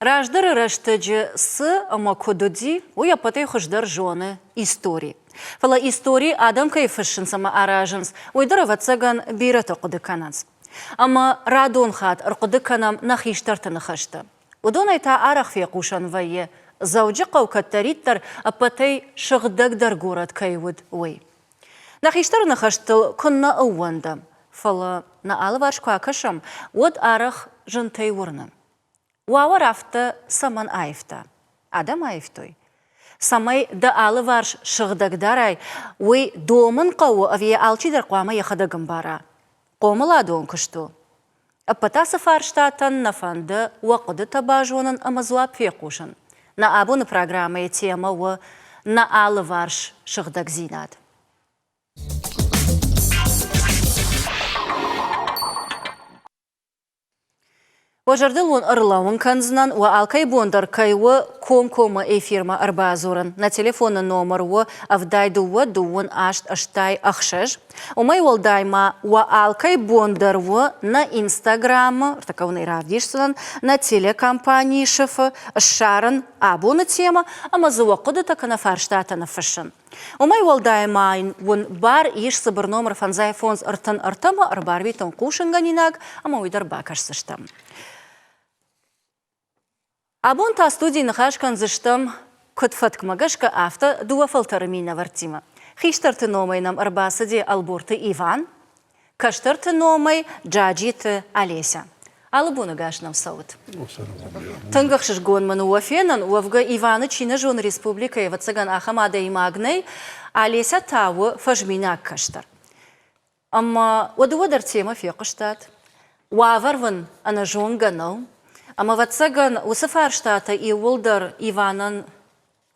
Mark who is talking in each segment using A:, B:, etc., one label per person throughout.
A: Раждары раштыджы сы ама кодуди уя патай хождар жоны истории. Фала истории адам кайфышын сама аражынс уйдары ватсаган бирата куды кананс. Ама радон хат аркуды канам нахиштартаны хашты. Удон айта арах фиякушан вайе заужы каукаттариттар апатай шығдагдар город кайвуд уй. Нахиштарны хаштыл күнна ауанда. Фала на алы варшку акашам уд арах жынтай урны. Уавар афта саман айфта. Адам айфтой. Самай да алы варш шығдагдарай уй домын қауы авия алчидар қуама яхадагым бара. Қомыла дон күшту. Апатасы фарштатан нафанды уақыды табажуынын амазуап фекушын. На абуны программы тема уы на алы варш шығдаг зинад. Вожардыл он ырлауын канзынан уа алкай бондар кайуы ком-кома эфирма арбазурын. На телефонны номер уа авдайды уа дуын ашт аштай ахшыж. Умай олдайма уа алкай бондар уа на инстаграмы, ртакауны равдишсынан, на телекомпании шыфы, шарын абуны тема, амазы уақыды такана фарштатаны фашын. Умай олдайма уын бар еш сыбыр номер фанзай фонз ыртын ыртымы арбарвитын кушынганинаг, ама уйдар бакашсыштым. Абон та студии нахашкан зыштам кутфатк магашка авто дуа фалтармина вартима. Хиштарты номайнам арбасади албурты Иван, каштарты номай джаджиты Олеся. Албуны гашнам саут. Тынгахшыш гонман уафенан уавга Иваны Чина жон республика и ватсаган ахамада и магней, Олеся таву фажмина каштар. Amma waduwadar tema fiqstat. Wavarvan ana jonganau. Amma vatsagan usafarshtata I wuldar Ivanan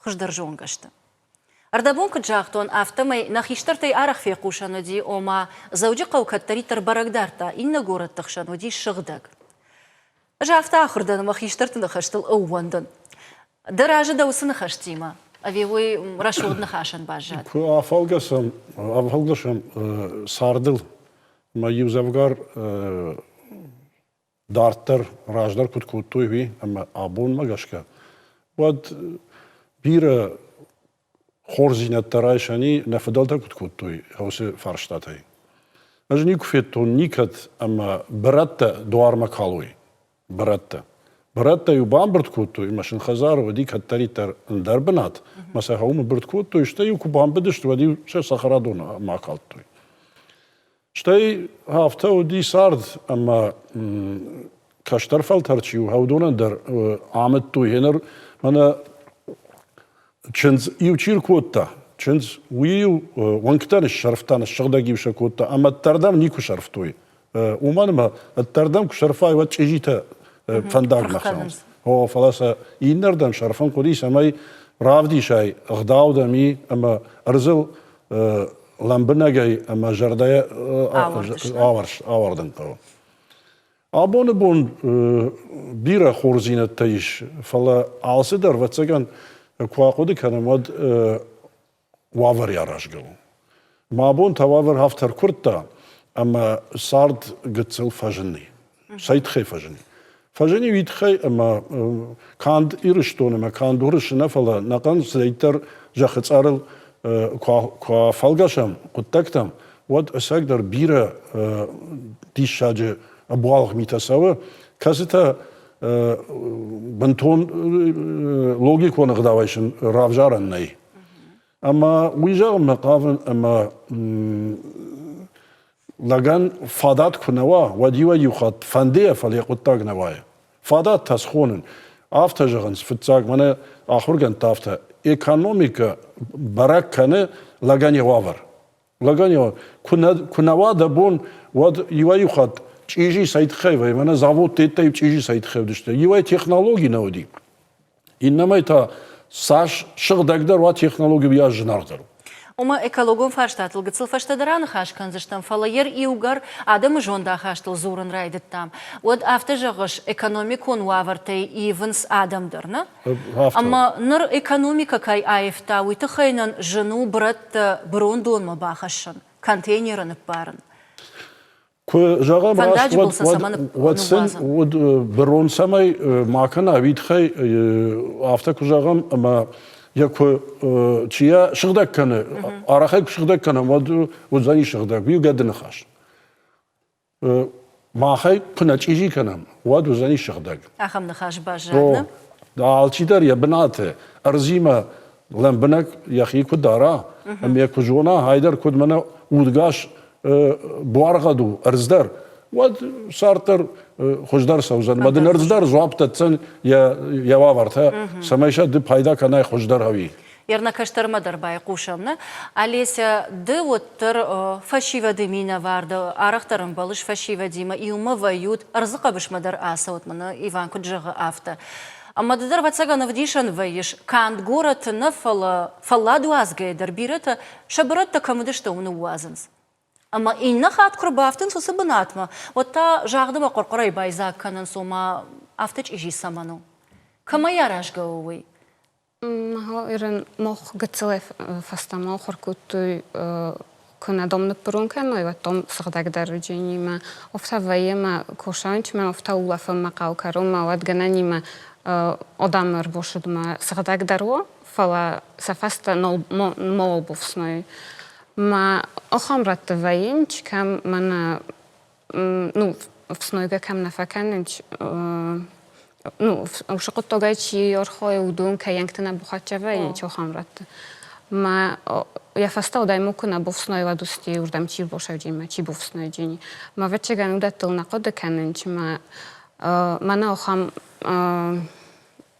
A: khujdar jongashta. Ардабон кджахтон автомай нахиштартай арах фиqушаны ди ома заужи қаукаттаритар барагдарта инна город тахшану ди шығдаг. Жафта ахырдан махиштартын хаштыл ауандан. Даражы да усыны хаштима. Авевой рашодны хашан бажат.
B: Афалгашам сардыл. Ма юзавгар дарттар раждар куткуттуй ви ама абон магашка. Вот бира хорзинаттарайшани нафадалта куткуттуй хаусе фарштатай. Аж никуфеттон никат ама братта дуарма калуй. Братта. Братта ю бамбрт куттуй машин хазар вади каттаритар дарбанат. Маса хаума брт куттуй шта ю кубамбедышт вади ше сахарадона макалтуй. Штай хафта уди сард ама каштарфалтарчиу хаудона дар аметтуй хенер мана ченз иучир кутта, ченз уиу ванктан шарфтан шагдаги вша кутта, ама тардам нику шарфтуй. Уманма тардам ку шарфай ва чижита фандаг махсамс. О фаласа иннердан шарфан кудис амай равди шай гдаудами ама арзыл ламбнагай ама жардая авардан као. Абоне бон бира хорзинат таиш фала алсидар ватсаган Куақуди канамад вавар ярашгал. Мабон тававар хафтар курта, ама сард гцел фажни. Сайдхай фажни. Фажни витхай ама канд ириштон, ама канд уришна фала накан сайдтар жахцарл куафалгашам куттактам. Вот асагдар бира дишаджи абуалх митасава казита бантон логику нагдавайшин равжараннай. Ама уйжагам мақаван ама лаган фадат кунава вадива юхат фандея фалиқуттаг навая. Фадат тасхонын автажаганс фитсаг мана ахурган тафта экономика баракканы лагани вавар. Лагани кунава да бон вад ива юхат чижи сайдхайвай, мана завод теттай чижи сайдхайвдышты. Ивай технологии науди. Иннамай та саш шығдагдар ва технологии бия жынардар.
A: Ома экологон фаштатыл гыцыл фаштадараны хашканзыштам. Фалайер иугар адамы жонда хаштыл зурын райдыттам. Вот автожағыш экономикон вавартай ивенс адамдарна. Ама ныр экономика кай айфта уйты хайнан жыну братта брондон ма бахашын. Контейнерын барын.
B: جاغم
A: فنداج
B: راست
A: بولسا سامان
B: واتسن
A: نوازم.
B: ود برون سمای ماکنا وید خی آفته کجاغم اما یکو چیا شغدک کنه آرخه شغدک کنه ود زنی شغدک بیو گد نخاش ما خی کنه چیزی کنم ود زنی شغدک
A: أخم نخاش باجرنا
B: دالچی در یا بناته ارزیما لام بنک یخی کد دارا ام یک جونا هایدر کد منا ودگاش بوارغدو ارزدر ود سارتر خوشدار سوزن مدن ارزدر زوابتتسن یا وارته سمایشه دی پایدا کنای خوشدار هوی
A: Ярна каштармадар бай кушамна. Алеся ды оттыр фашива демина варды, арахтарым балыш фашива дима, и ума вают, арзыка бишмадар аса отмана Иван Куджага афта. Amma didar vatsagan avdishan vayish kand gorat nafala faladu azgayder birata shabarat ta kamudishta unu wazans. Amma inna khat kurbaftin so sabanatma. Otta jagda ba qorqoray bayzak kanan soma aftach iji samanu. Kama yarash gawi.
C: Maha iran moch getsele fastama khorkutu kuna domny prunken, no i tom srdak darujeni ma ofta vayema koshanch ma ofta ulafa ma qawkarum ma wadganani ma odamlar boshud ma srdak darwo fala safasta no bufsnoy ma okhamrat vayim chkam mana nu fsnoyga kam nafakanch ну, шокот тогачи орхой удун каянктана бухачава и чохамрат. Ма я фаста удайму куна бовсной ладусти урдам чи бошавджима чи бовсной джини. Ма вечеган удатыл на кода каненч ма мана охам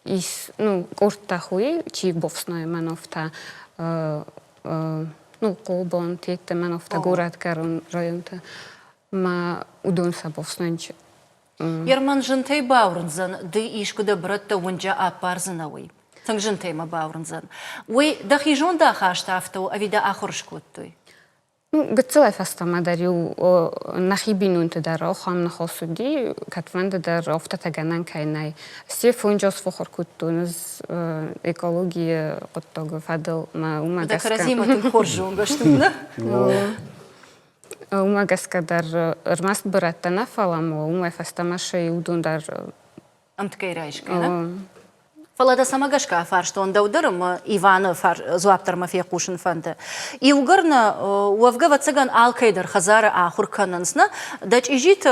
C: ис ну корта хуи чи бовсной манофта ну колбон текте манофта город карун районта ма удун са бовснойч.
A: Ярман жынтай баурынзан, ды ишкуда братта унджа апарзынауи. Танг жынтай ма баурынзан. Уй дахи жонда хаштафтау, авида ахуршкуттуй.
C: Ну, гцелай фастама дарю нахибинунты дар охам нахосуди, катванда дар офтатаганан кайнай. Стеф унджос фохоркуттуныз экология коттогу фадыл ма умагаска.
A: Да каразима ты хоржун гаштуна.
C: Умагаска дар рмаст быраттана фаламо, умай фастамашай удун дар...
A: Амткай райшкайна. Фалада самагашка фар, что он даудырым Ивана фар зуаптарма фекушин фанта. И угарна уавгава цыган алкайдар хазара ахур канансна, дач ижит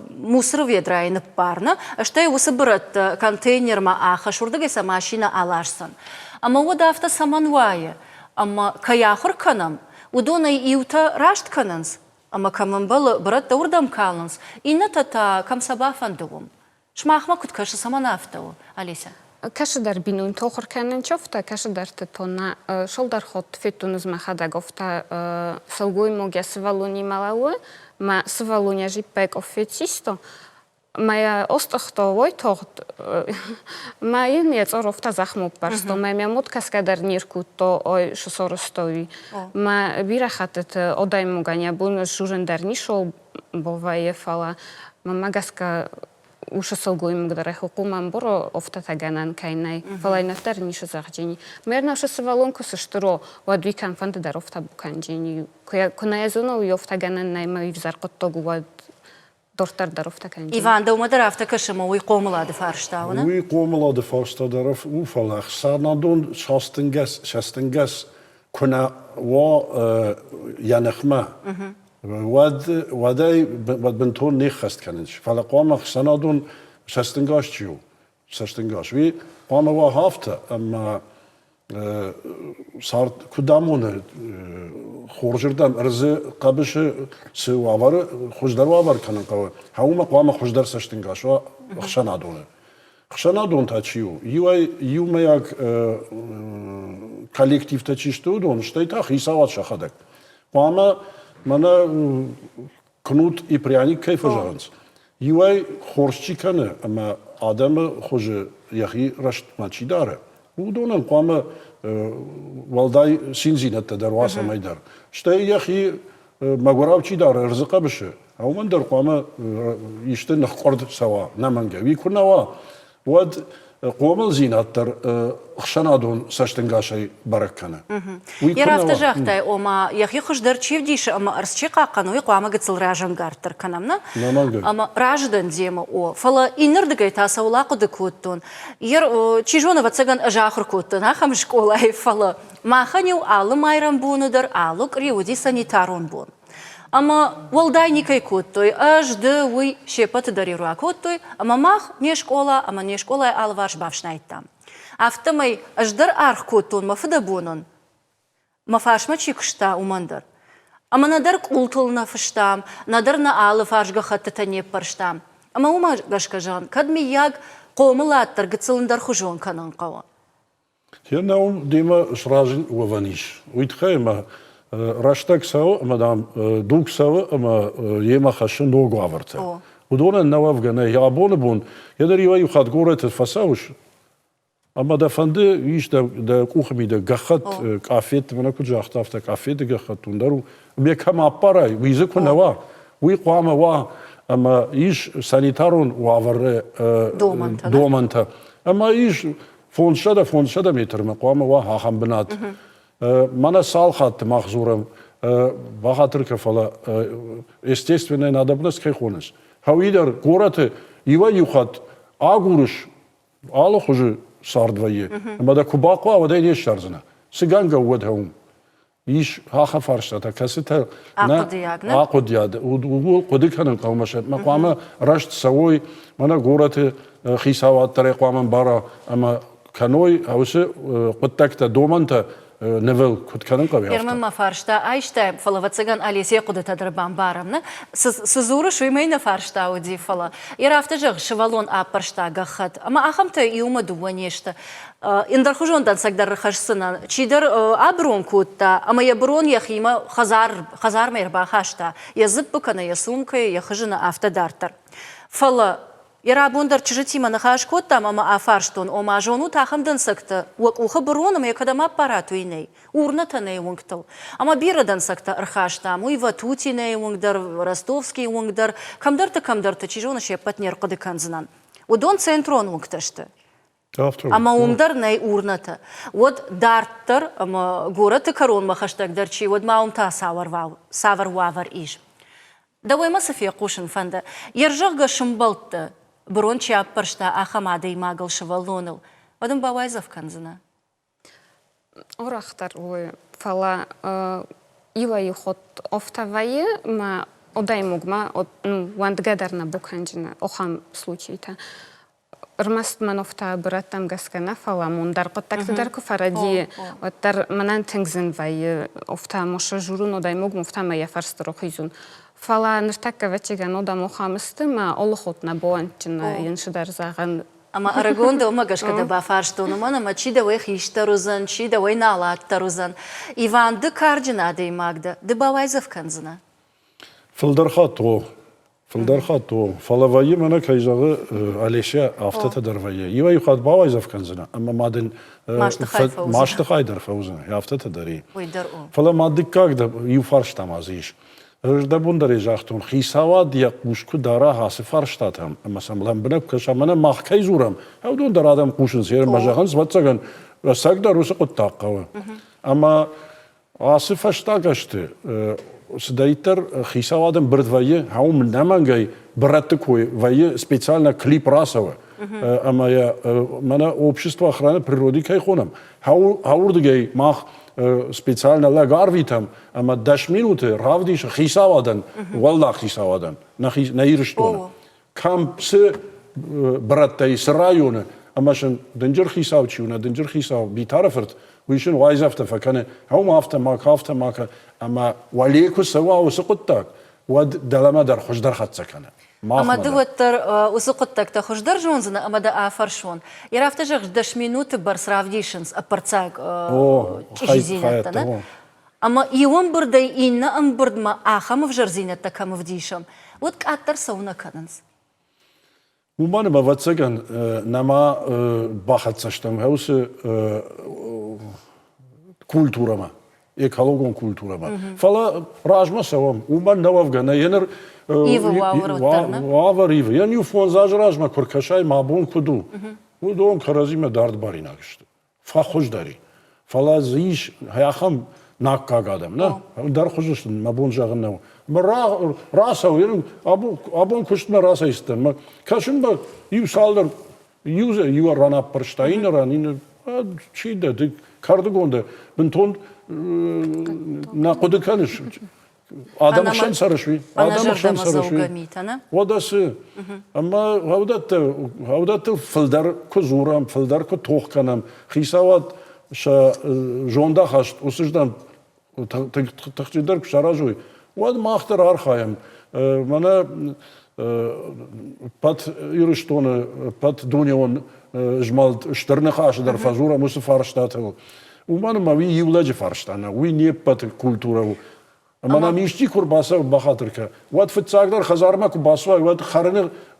A: мусор ведрайны парна, что и усыбырат контейнер ма аха, шурдыгайса машина алашсан. Ама ода авто саманвая, ама каяхур канам, удона иута рашт кананс. Ама камамбал брат даурдам каланс. И натата камсаба фандуум. Шмахма куткаша саманафтау, Алеся.
C: Каша дар бинун тохор канен чофта, каша дар тетона шол дар ход фетуныз махада гофта салгуй могя свалуни малауэ, ма свалуня жипек офетисто. Моя остахтовой тохт, моя нет орофта захмук барсто, моя муткаска дар нирку то ой шосоростови. Ма бирахатет одай муганя бун журен дар нишол бовае фала, ма магаска уша салгуим гдаре хукумам боро офтатаганан кайнай, фалай нафтар ниша захджени. Мерна уша свалунку сыштыро, вадвикан фанды дар офта буканджени. Куная зона уй офтаганан найма ивзар коттогу вад дортар дар офтаканджени.
A: Иван, да умадар автакашама уй қомылады фарштауна?
B: Уй қомылады фарштадаров уфалах. Сарнадон шастынгас куна ва янахма. ودای بنتون نیخست کننش. فعلا قام خسنادون شستنگاش چیو شستنگاش. وی قام وا هفته اما صار کدامونه خورجردم ارز قبش سو آوار خوشدار آوار کنن قوی. همون قام خوشدار شستنگاش و خسنادونه. خسنادون تا چیو. یو میاک کالکتیو تا چیشتو دون. شتی تا خیساوات شخدک. قام مانا کنوت ای پریانی کیف جانس. یوای خورشی کنه اما آدم خوش یخی رشت مچی داره. و دونم قام والدای سینزینت در واسه میدار. شته یخی مگوراب چی داره رزقه بشه. او من در قام یشته نخورد سوا نمانگه. وی کنه وا ود قومل زيناتر خشنادون سشتنگاشي بركنا
A: يرافت جاختاي أما يخي خشدر تشيف ديش أما أرسشيقا قانوي قوامة قتل راجن قارتر كنامنا أما راجدن ديما أو فلا إنردقاي تاسا ولاقو دكوتون تشيجونا واتساقن أجاخر كوتون ها خمش كولاي فلا ما خانيو آلو مايران بونو در آلو كريودي سانيتارون بون أما والداينيكاي كوتوي أجدوي شепат дарируа куттуй, ама мах не школа, ама не школа алваш бавшнайттам. Автомай аждар арх куттун мафыда бунун. Мафашма чикшта умандар. Ама надар култулна фыштам, надар на алы фаржга хатта не парштам. Ама ума гашкажан, кадми яг қомылаттар гыцылындар хужон канан қава.
B: Наум дима шражин уваниш. Уитхайма Раштак сау, мадам дук сау, ама ема хашин ногу аварте. Удона нававгана ябоны бун. Ядар ива юхат горет фасауш. Ама да фанды иш да кухми да гахат кафет, мана куджахт афта кафет гахат тундару. Бе кама апарай, визы кунава. Уи қуама ва, ама иш санитарун ваваре доманта. Ама иш фоншада метрме қуама ва хахам бинат. Мана салхат махзурам бахатыр кафала естественная надобность кайхонес. Хауидар гораты ива юхат агурыш алох уже сардвае. Мада кубаква вода не шарзна. Сиганга уадхаум. Иш хаха фарштата касита на акудиад. Угул кудиканан каумашат. Мақама рашт савой мана гораты хисават тарекваман бара ама каной аусе куттакта доманта نفل كنت كلام قوي.
A: يرمم ما فارشتا عايشتا فلا واتسجن أليسي قدرة تدربان بارمنا سزور شوي ما ينفارشتا ودي فلا يرافت جغ شوالون أبرشتا جخت أما أخمت يوم دوانيشتا إن در خجون دان سقدر خشسنا شيدر أبرون كوتا أما يبرون يخيما خزار ما يربا خاشتا يزب بكنا يسونك يخجنا أفتا دارتر فلا يرابوندر تشجتيما نخاش كوتا ماما أفارشتون وما جونو تاخم دن سكتا وخبرون ما يكدا ما باراتو يني ورنتا ني ونكتل أما بيرا دن سكتا أرخاشتا مويفا توتي ني ونكدر رستوفسكي ونكدر كم درتا تشيجونا شيبات نيرقدي كانزنان ودون سنترون ونكتشتا أما ومدر ني ورنتا ود دارتر أما غورتا كارون ما خشتك درشي ود ما ومتا ساور وافر إيش دوي ما سفيا قوشن فندا يرجغ شمبلت برونشي أبرشتا أخما دي ماغل شوالونل ودن باوايزف كنزنا
C: أختار فلا إيوا يخط أفتاوية ما одай могма вандгадерна буканжина охам случаите рмаст манофта братам гаскана фала мундар коттактар ку фаради оттар манан тенгзен вай офта моша журун одай мог муфта ма яфарстро хизун фала ныртакка вачиган одам охамсты ма олохотна боанчина яншидар заган
A: Ama Aragon'da omagaşka da bafarştonu mana ma çida ve hiştaruzan çida ve nalattaruzan Ivan de Karjina de Magda de bawayzaf kanzına
B: Fildarxato falavayı mana kayzağı Alesya aftata darvayı Iva yuxat bawayzaf kanzına ama madin maştı haydar fawzan aftata dari Fala madik kagda yufarştamaziş Rıjda bundari jaxtun xisava diye kuşku dara hası farştatam ama samlan bınak kaşamana mahkay zuram avdun dar adam kuşun seyer majahan zvatsagan sagda rusa quttaqqa ama hası farştagaştı Сдайтер хисавадам бирдвайи хаум намангай братыкой вайи специально клип расова ама я мана общество охраны природы кайхонам хаурдгай мах специально лагарвитам ама даш минуты равдиш хисавадан валла хисавадан на ирштона кампсы браттай с района амашын дынжыр хисавчуна дынжыр хисав битарафырт ويشن وايز أفتى فكان هم أفتى ماك أما وليكو سوا وسقطك ود دلما در خوش در خط سكنه
A: أما دوتر وسقطك تخوش در جونزنا أما دا آفرشون يرافت جغ دش مينوت برس رافديشنز أبرتساق جيزينتنا أما يوم بردي إننا أم برد ما آخم في جرزينتا كم في ديشم ودك أتر سونا كننز
B: ومان ما واتساقن نما باخت سشتم هوس культурама, экологон культурама. Фала ражма савам, уман нававгана, янер
A: Ива
B: вавар ива. Я нью фон заж ражма, коркашай мабун куду. ودون كرازيمة دارد باري ناقشت فخوش داري فلا زيش هياخم ناقا قادم نا دار خصوص ما بون جاغنا مرا راسا ويرن ابون كشتنا راسا يستن ما كاشن با يو سالدر يوزر يو رانا برشتاين رانين شي ده كاردغونده بنتون ناقود كانش آدم شن سرشوي آدم شن سرشوي وداسه اما هودات فلدر كزورم فلدر كتوخ كنم خيساوات شا جوندا خاشت وسجدان تخجدر كشراجوي واد ما اختر ارخايم مانا بات يرشتون بات دونيون جمالت شترنخاش در فازورا موس فارشتاتل ومانا ما وي يولاج فارشتانا وي نيبات كولتورا مانا ميشتي كورباسا بخاطرك واد فتساقدر خزارما كوباسوا واد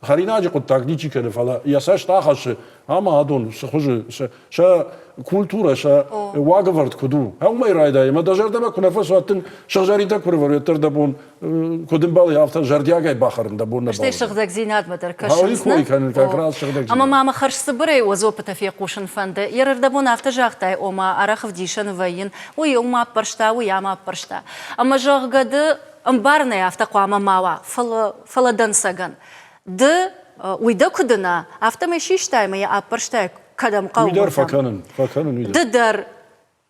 B: خريناجي قد تاقديتي كده فلا يساش تاخش اما هادون سخوج شا كولتورا شا واغفرت كدو هما يرايدا ما دجردا ما كنا فسواتن شغجاريتا كورفر يتردبون كودن بالي افتا جاردياغاي باخرن دبون
A: شتي شغدك زينات ما تركش
B: هاوي كوي كان كراس شغدك
A: اما ما خرج صبري وزوبتا في قوشن فند يردبون افتا جاختاي اوما ارخف ديشن وين وي اوما برشتا ويا ما برشتا اما جاغد امبارنا افتا قواما ماوا فلا دنسغن د ويدا كدنا افتا مشيشتاي ما يا برشتا كدم قوم
B: ويدار فكانن ويدار
A: ددر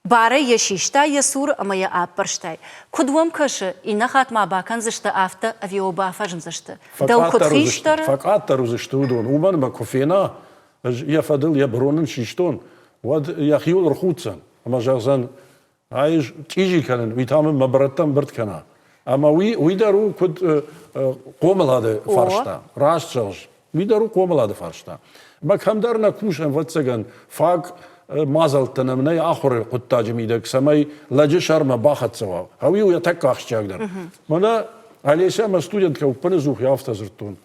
A: باره يشيشتا يسور اما يا ابرشتاي كدوم كش انخات ما باكن زشتا افتا افيو بافجم زشتا دو كدخيشتر
B: فقط روزشتو دون ومن ما كوفينا يا فضل يا برونن شيشتون ود يا خيول رخوتسن اما جازن عايش تيجي كانن ويتامن مبرتم برت كنا اما ويدارو كد قومل هذا فرشتا راست شوز ويدارو قومل هذا فرشتا ما كم دارنا كوشن واتسجن فاق مازال تنمني آخر قطاج ميدك سماي لجي شرم باخت سوا هاويو يتك أخش أقدر منا عليه سام ستودنت كو بنزوخ يافتا زرتون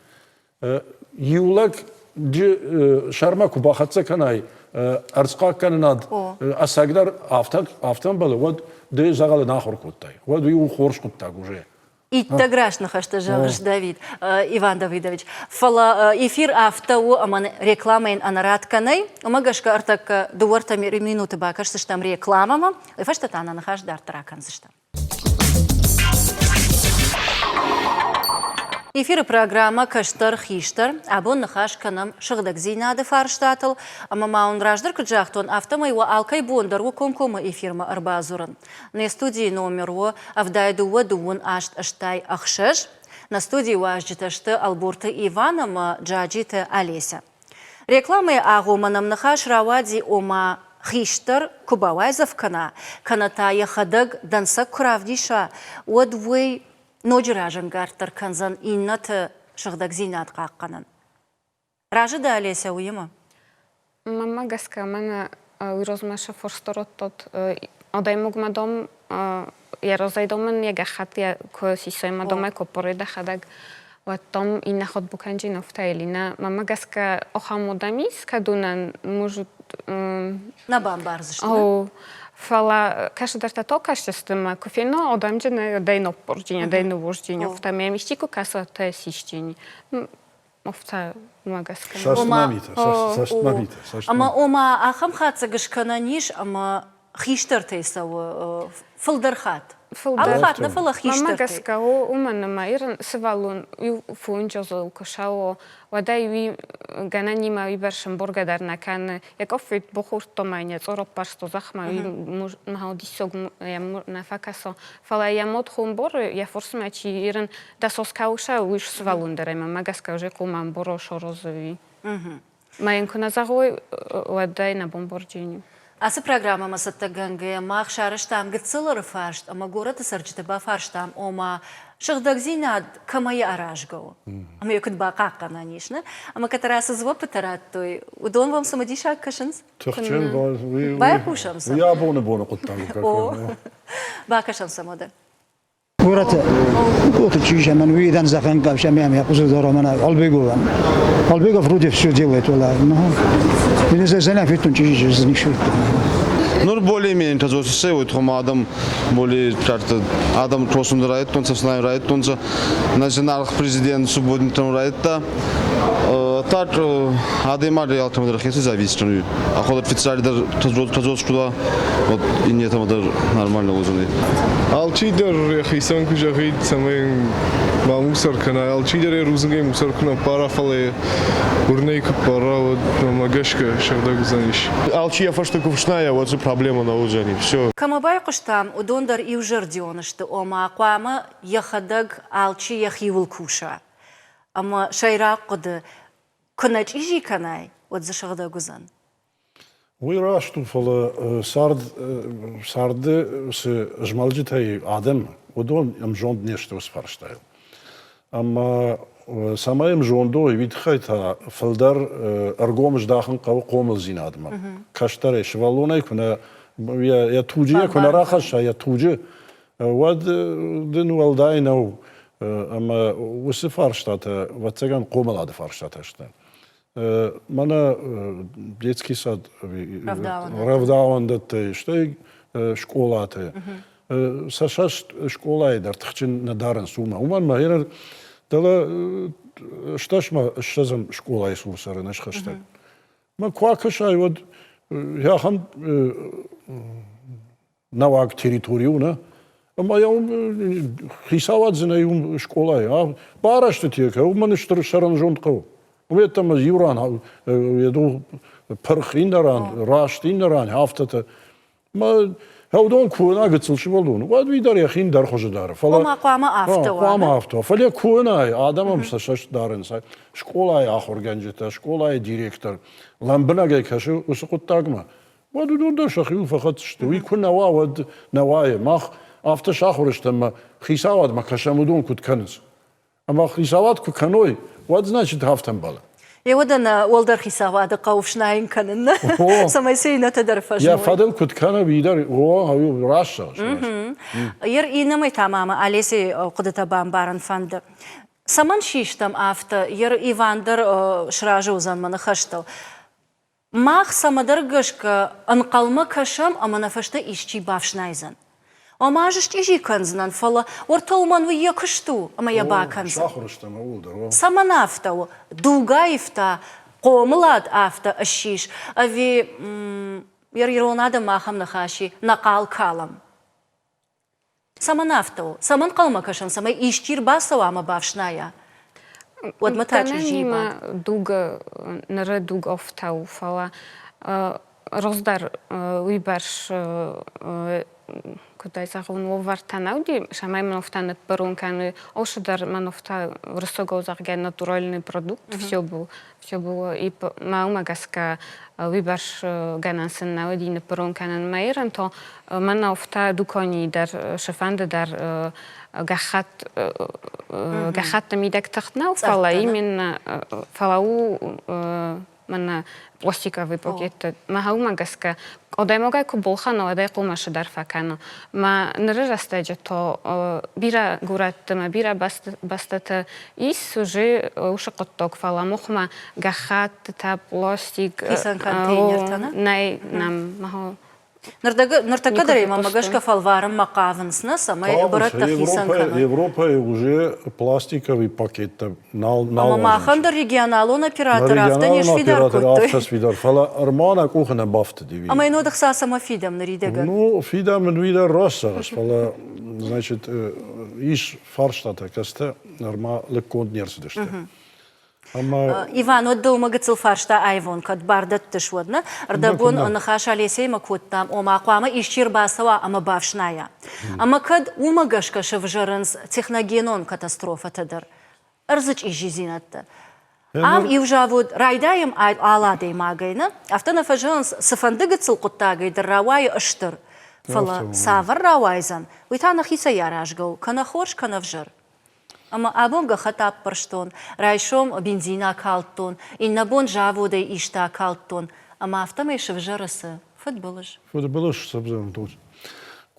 B: يولك جي شرم كو باخت سكناي أرزقا كان ناد أسأقدر أفتن بله ود ده زغل ناخر قطاي ود ويو خورش قطاج وجه
A: И таграшных аж жагыш Давид, Иван Давидович. Фала эфир автоу аман рекламайн анаратканай. Умагашка артак дуарта минуты бакаш сыштам рекламама. Фашта тана нахаш дар тракан сыштам. Эфир программа Каштар Хиштар, абон нахаш канам шагдак зинады фарштатл, ама маун раждар кджахтон автомайва алкай бондар у комкома эфирма арбазуран. На студии номер во авдайду вадуун ашт аштай ахшеш, на студии важджиташты Албурта Иванама джаджита Олеся. Рекламы агуманам нахаш равади ома Хиштар кубавайзов кана, канатая хадаг дансак куравдиша, одвой نوج راجن قارتر كنزن إنت شغدك زينات قاقنن راجد عليه سويما
C: ماما قسكا من ويروزماشا فرستروتت أدايموغ مدام يروزايدومن يجحت يا كوسيساي مدام كوبوريدا خدك وتم إن خد بكنجي نفتايلنا ماما قسكا أخاموداميس كدونن موجود
A: نبام بارزش
C: Фала каша дарта то каша стема кофено одамджене дейно порджиня дейно вожджиня в таме мистико каса те сищини офта магаска
B: саштмамита
A: ама ома ахам хатсагыш кананиш ама хиштер тейсау фылдырхат алхат на фыла хиштер
C: магаска умана майран сывалун ю фунджозо кошао وادای وی گنانی ما وی برشم برگ در نکن یک افت بخورد تو ماینه زور پرست زخم وی نهادی سوگ یم نفکسا فلا یمود خون بر یا فرصت چی ایران دستوس کاوشه ویش سوالون داریم مگس کاوشه کم بروش روزوی ما این کنه زغوی وادای نبومبرجینی
A: Асы программа масаттаганга мах шарыштам гыцылыр фаршт, ама город сарчты ба фарштам, ома шыгдак зинад камай аражгау. Ама ёкыт ба қаққана нишна, ама катарасы звопы тараттой, удон вам самадишак кашынс?
B: Тахчен
A: бай хушамса.
B: Я боны құттан.
A: Ба кашам самода.
D: город вот чуть من ويدان زخن قبش ميام يقصد دارا من Албегов вроде все делает, вала, но не знаю, фитон чуть-чуть не шутит.
E: Ну, более-менее тазосы, вот адам более как-то адам просто нравится, он совсем нравится, он национальный президент субботний там нравится. Так, адема реально там даже зависит. А хоть официально даже тазосы куда, вот и нет там даже нормально узны.
F: Alçıdır xeysan kujağıt samay mamusar kana alçıdır ruzungay musar kana para falı urnay para magaşka şarda güzaniş.
G: Alçıya faşta kufşnaya, вот же проблема на ужине. Все.
A: Камабай куштам удондар и ужардионышты ома қуамы яхадаг алчы яхивул куша. Ама шайрақ қуды күнач ижи канай отзы шағда гузан.
B: ويراشتو فلا سارد س جمالجتي آدم ودون جوند نشتو سفرشتايل أما سمايم جوندو يبيت خيتا فلدر أرقومش داخل قوم الزين آدم كاشتري شوالونا يكون يا توجي يكون راخش يا توجي ود دن والداينو أما وسفرشتاتا وتسجن قوم العاد فرشتاتشتا Мана детский сад равдавандат штег школаты. Сашаш школа идар тхчин надаран сума. Уман маер дала шташма шазам школа Иисуса наш хаштаг. Ма квакашай вот я хам навак территорию на. Ама я хисават знаю школа. А барашты тека. Уман штр шаранжонтқо. Weet je, maar Juran, je doet per inderaan, raast inderaan, haft het. Maar hoe dan koena, het zal je wel doen. Wat wie daar je geen daar gaan daar.
A: Oma kwama afto.
B: Kwama afto. Val je koena, Adam is daarin zei. Schola je agorganjeta, schola je directeur. Lambena ga ik je, us goed tagma. Wat doe je dan? Je vergat stu. Ik kon nou wat nou mag after schachorist, maar gisawad, maar kashamudon kut kennis. Maar gisawad kut kanoi. What значит haftambala?
A: Я ودنا والدر خيساوا هذا قوفشنا يمكننا سميسينا تدرفش.
B: يا فضل كنت كان بيدر هو راشة.
A: ير إينا ما تماما أليسي قدرت بامبارن فند. سمن شيشتم أفتا ير إيفاندر شراجو زن من خشتو. ماخ سمدرجش كأنقلما كشم أما نفشته إيشتي بافشنايزن. أما أجش تيجي كنزنا فلا ورتولمان ويا كشتو أما يبا كنزن.
B: شاخرشتم أولدر.
A: سمن أفتا دوغا إفتا قوملاد أفتا الشيش أبي يريرون هذا ما خم نخاشي نقال كلام. سمن أفتا سمن قلما كشن سمي إيشتير باسوا أما بافشنايا. ود متى تيجي بعد؟
C: دوغ نرى دوغ أفتاو فلا رصدر ويبرش куда загон вартанауди шамай манофтан перун кан ошдар манофта рысого зарген натуральный продукт все было и маумагаска вибаш ганансен наудин перун кан майран то манофта дукони дар шафанда дар гахат мидак тахтнау фала именно фалау мана пластиковый пакет. Магаска. Одай могай куболхано, одай кумаша дарфакано. Ма нерастеджа то бира гуратма, бира бастата ис уже ушакотток фала мухма гахат та пластик.
A: Кисан контейнер тана?
C: Най нам маho.
A: Нартакадари мамагашка фалварам макавенсна, самай баратта хисанкана.
B: Европа уже пластиковый пакет нал.
A: Мамахандер регионалон оператор автонеш видар
B: автос видар. Фала армана кухна бафта диви.
A: Ама ино дахса сама фидам наридега.
B: Ну фидам видар россагаш. Фала значит иш фарштата каста норма леконтнерсдеште.
A: Иван, от дома гацелфаршта айвон, кад бардат тышводна, ардабун нахаша лесей макуттам, ома куама ишчир басава, ама бавшная. Ама кад умагашка шевжарынс техногенон катастрофа тадар. Арзыч ижизинатта. Ам ивжавуд райдаем аладей магайна, автона фажанс сафанды гацел куттагай равай аштыр. Фала савар равайзан, уйтана хиса яражгау, кана хорш, кана вжар. Ама абонга хатап парштон, райшом бензина калттон, иннабон жаводай ишта калттон, ама автомейши вжарысы футболыш.
B: Футболыш сабзан тут.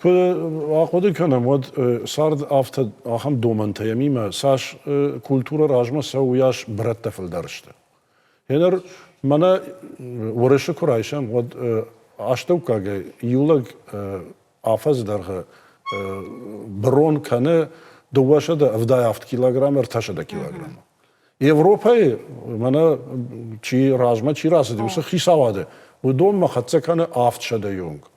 B: Акоды канам вот сард авто ахам доманта ямима саш культура ражма сауяш братта филдаршта. Енер мана ворышы курайшам вот աշտուկագը իուլակ աֆազդարը բրոն կանը դուվաշը վդայ ավտ կիլոգրամ երթաշը կիլոգրամ Եվրոպայի մանը չի ռազմա չի ռասը դիմսը խիսավադ է ու դոմ մխացականը ավտ շդը յոնք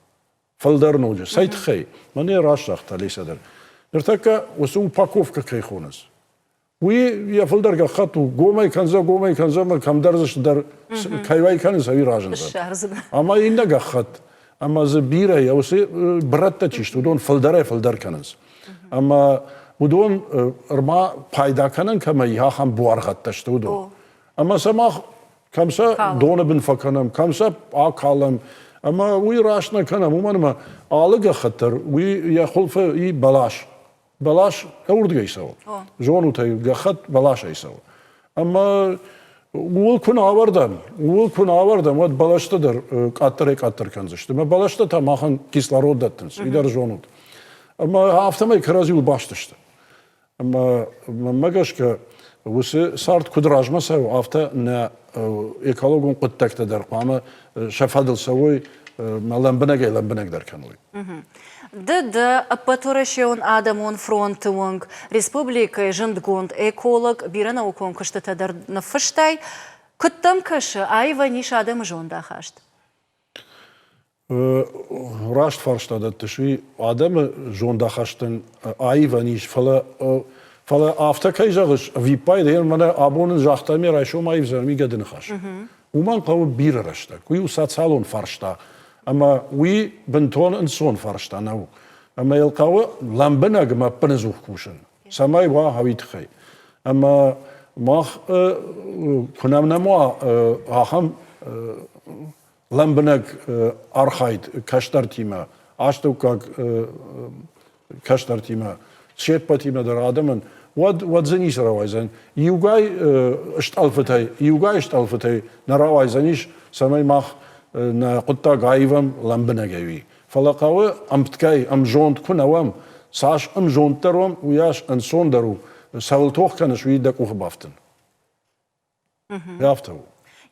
B: ֆլդերնոջը сайт խեյ մանը ռաշախ տալիս է դեր երթակա ուսու упаковка կայխոնս ու я ֆլդեր գախատ ու գոմայ կանզա մը կամդարզը դեր կայվայ կանս ավի ռաժնզա ամա ինდა գախատ ամա զը բիրա յոսի բրատտա ճիշտ ու դոն ֆլդեր կանս ամա Udon ırma paydakanın kama yahan buargat taştı udon. Ama samah kamsa donu bin fakanım, kamsa akalım. Ama uy raşna kanam umanıma alıga khatır, uy ya khulfa i balaş. Balaş urdu gaysav. Zon utay gakhat balaş aysav. Ama ul kun avardan, vad balaştadır kattır kanzıştı. Ma balaşta tamahan kislorod dattınız. İdar zonut. Ama haftama krazı ul baştıştı. Ama magaşka Вусы сарт кудражма сау авто на экологун куттакта дар кама шафадыл савой ламбанаг дар каной.
A: Д апатурашион адамон фронтунг республика жындгунд эколог бирана укон кыштата дар нафыштай кыттам кышы айва ниш адам жонда хашт.
B: Рашт фарштада тши адам жонда хаштын айва ниш Fala afta kayjağış vipay değil mana abonun jahtami raşo mayıv zermi gadını xaş. Uman qavu bir raşta. Kuy usat salon farşta. Ama uy benton inson farşta nav. Ama yel qavu lambana gma pnzuh kuşun. Samay wa havit khay. Ama mah kunamna ma aham lambanak arxayt kaştar tima. Ashtukak kaştar tima. Şetpatime der adamın what zeniş ravayzan yugay iştalfatay na ravayzaniş samay mah na qutta gayvam lambana gawi falaqawa amtkay am jont kunavam saş am jontarom uyaş an sondaru savltoq kana shuyda kuhbaftin yaftav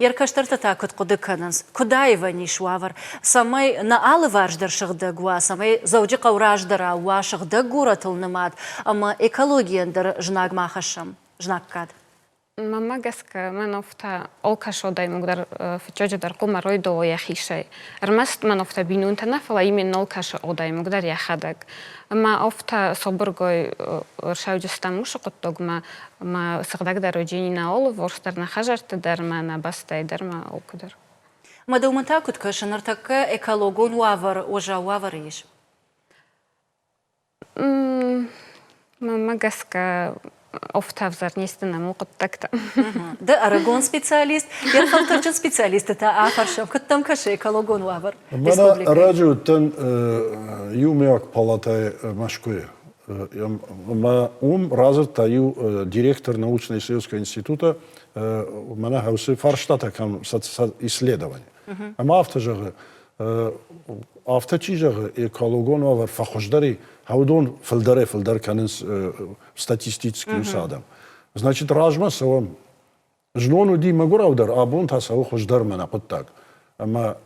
A: Яркаштарта такот кудыкананс, кудаева нишвавар, самай на алы важдар шагдагуа, самай зауджи қаураждара уа шагдагура тылнымат, ама экологияндар жнаг махашам, жнагкад.
C: Мама гаска мен офта олкашодай мугдар фичоджадар кума ройдо яхишай. Армаст мен офта бинунта нафала именно олкаш одай мугдар яхадаг. Ама офта соборгой ршауджастан мушоқоттогма ма сагдагдар оджинина олов орстар на хажартадар ма на бастайдар ма олкадар.
A: Мадумата куткашанар така экологон уавар ожа уавар еш.
C: Мама гаска офта взарнистина муқоттакта.
A: Да арагон специалист, ярфалтарчын специалист это афаршам кыттам каше экологон уавар.
B: Мана радиотан юмяк палатай машкуе. Разырта директор научно-исследовательского института мана хаусы фарштата кам исследование. Ама автожагы авточижагы экологон уавар фахождари Хаудон филдер каненс статистический усадам. Значит, ражма савам. Жнону ди магуравдар, абон тасаву хождар мана куттак. Ама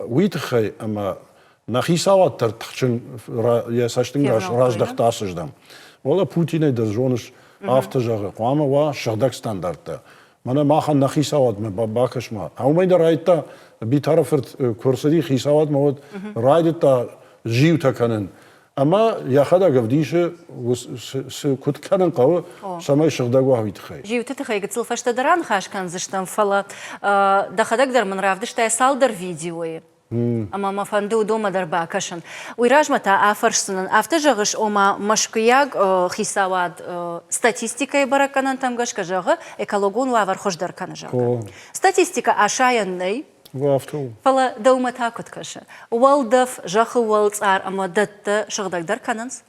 B: уитхай ама нахисават тартхчин я саштин раждах тасыждам. Вала Путине да жонуш автожагы. Қуама ва шагдак стандартта. Мана махан нахисават ме бакашма. Аумайда райта bir tarafı kursadi xisawat mod raydita jivta kanen ama yaxada gavdişe kut kanen qav samay şıgdagu havit xay
A: Jivta txay gitsil fashta daran xashkan zishtan fala da xadagdar man ravdishta saldar videoyi ama mafandu doma dar bakashan uyrajmata afarshsının aftajagış oma mashkiyag xisawat statistikay barakanan tamgashka jagı ekologun wavar khojdar kanajagı statistika aşayanay Фала даума такут каша. Уалдав жахы уалцар ама датта шагдагдар кананс.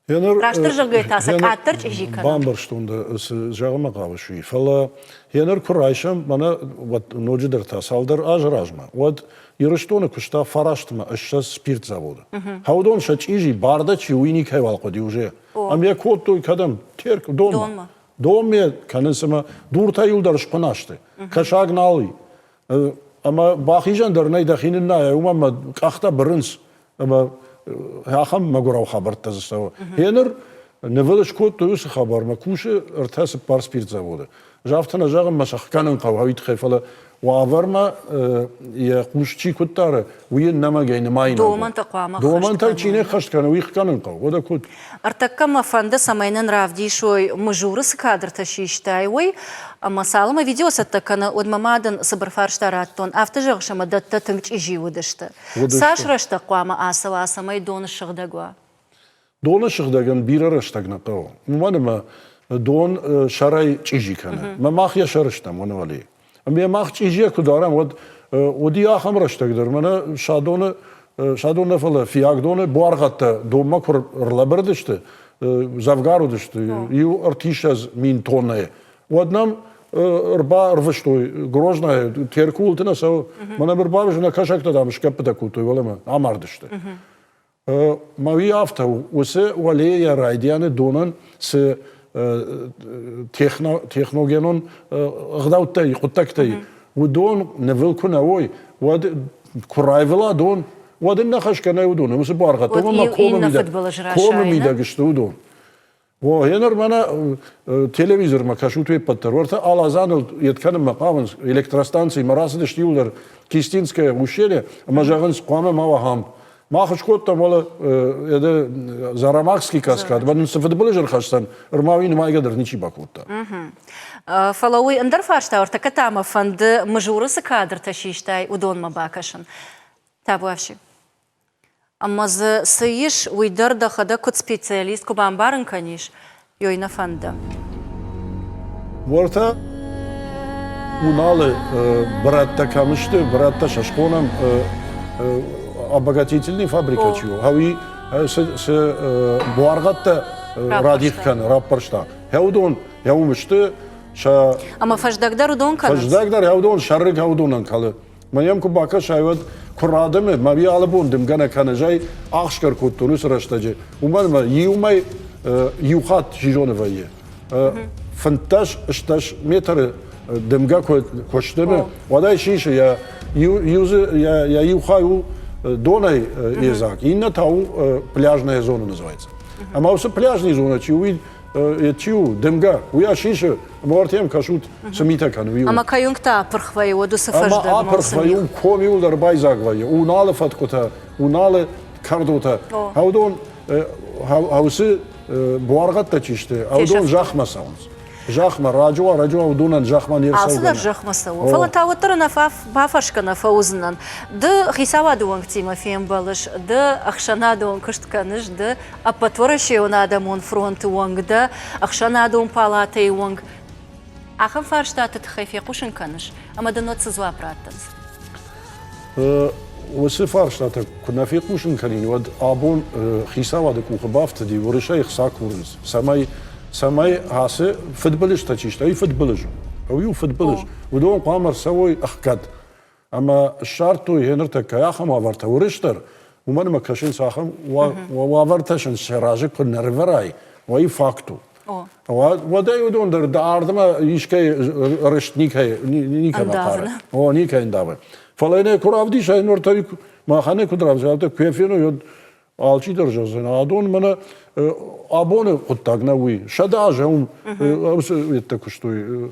A: Раштыр жагы таса каттыр чижи канан.
B: Бамбар штунда жагыма кавышуй. Фала хенер курайшам мана вот ноджидер тасалдар ажражма. Вот Ирыштоны кушта фараштма сейчас спирт завода. Хаудон шачижи бардачи уйник хайвалқоди уже. Ам я коттой кадам терк дома. Доме канасама дурта юлдар шпанашты. Кашагналы. اما باقیجان در نی دخین نه اوما قختا برنس اما هاخم مگورا خبرت تزستو هنر نولش کود تویس خبر مکوش ارتاس پارس پیرت زوده جافتنا جاگم مشخ کنن قو هویت خیفله و آورما یه خوش چی کود داره وی نماگه نماینه
A: دومن تقوام
B: دومن تا چینه خشت کنه ویخ کنن قو وده کود
A: ارتكم فند سمينن رافدي شوي مجورس كادر تشيشتاي وي اما سالما فيديو ستكنا ودمامادن صبر فارشتاراتون افتجغ شمدت تتمج ايجي ودشت ساش رشت قوام اسوا سمي دون الشغدغوا
B: دون شغدگن بیره رشتگن قو ما دون شرای چیزی کنه ما ماخیا شرشتم ونه ولی اما ماخ چیزی که دارم ودی آخم رشتگ در من شادون فله فیاق دونه بوارغت دوما کر رلبردشته زفگارو دشته یو ارتیش از مین تونه ودنم اربا رفشتوی گروزنه تیرکول تنه سو من بربابش نکاشک دادم شکپته کولتوی ولی من آماردشته ما وی آفته وسه ولی یا رایدیان دونن سه تکنولوژیون غداوتی قطعتی و دون نویل کنه وی ود کرایولا دون ود نخش کنه و دونه مثل بارغت تو ما کوم میده گشته و دون و هنر منا تلویزیون ما کشوتوی پتر ورته آلازان یتکنم مقامن الکترستانسی مراسل شتیولر کیستینسکه وشیله ما جاگنس قوام ما و هم ما خوش کود تا مال یده زاراماکسکی کاسکاد بدن سفید بلجر خستن ارماوی نمایی قدر نیچی باکود تا
A: فلوي اندر فارشتا ارتكتام فند مجورس كادر تشيشتاي ودون ما باكشن تابو افشي اما ز سيش ويدر دخدا كود سبيциалист كوبان بارن كانيش يوينا فندا
B: ورته уналы братта камышты братта шашконам обогатительный фабрика чего хави с буаргатта радихкан раппаршта хеудон яумышты ша
A: اما فجدقدر ودون كانت
B: فجدقدر яудон шаррик яудонан калы маям ку бака шайват курадаме маби албондым гана канажай ахшкар коттунус раштаже умалма иумай юхат жижоневае фанташ шташ метр дымга коштеме водай шиша я юхаю донай езак инна тау пляжная зона называется а мауса пляжная зона чуи чу дымга уя шиша мортем кашут самита кану
A: اما كايونكتا برخوي ودو سفجدق
B: اما апрхваюм комиулдар байзагвае уналы фаткота уналы кардота хаудон хаусы буаргатта чиште хаудон жахма саунс жахма раджуа удунан жахма нерсаугана
A: عاصدر جخ مسو فلا تاوتر نفاف بافشك نفوزنن د خيساوا دون تيما فيم بالش د اخشنا دون كشت كانش د ابتورشي ونادا مون فرونت وانغ د اخشنا دون بالاتي وانغ اخن فارشتا تتخيفي قوشن كانش اما د نوت سزوا براتنس
B: وصفار شتا كنا في قوشن كانين ود ابون خيساوا د كوخ بافت دي ورشاي خساكورنس سماي هاسه فوتبولش تاچيشت اي فوتبولج او يو فوتبولج ودون قامر سوي اخكد اما الشارتو هنرتا كياخم وافرتا ورشتر ومن ما كاشين ساخم وافرتاشن شراجك كنا ريفراي واي فاكتو وداي ودون در داردما يشكي رشتنيك هي نيكا مقار او نيكا انداوه فلاينه كراودي شاي نورتاي ما خانه كدراب جالت كيفينو يود алчи держазен адон мана абоне оттагнауи шадажум это куштой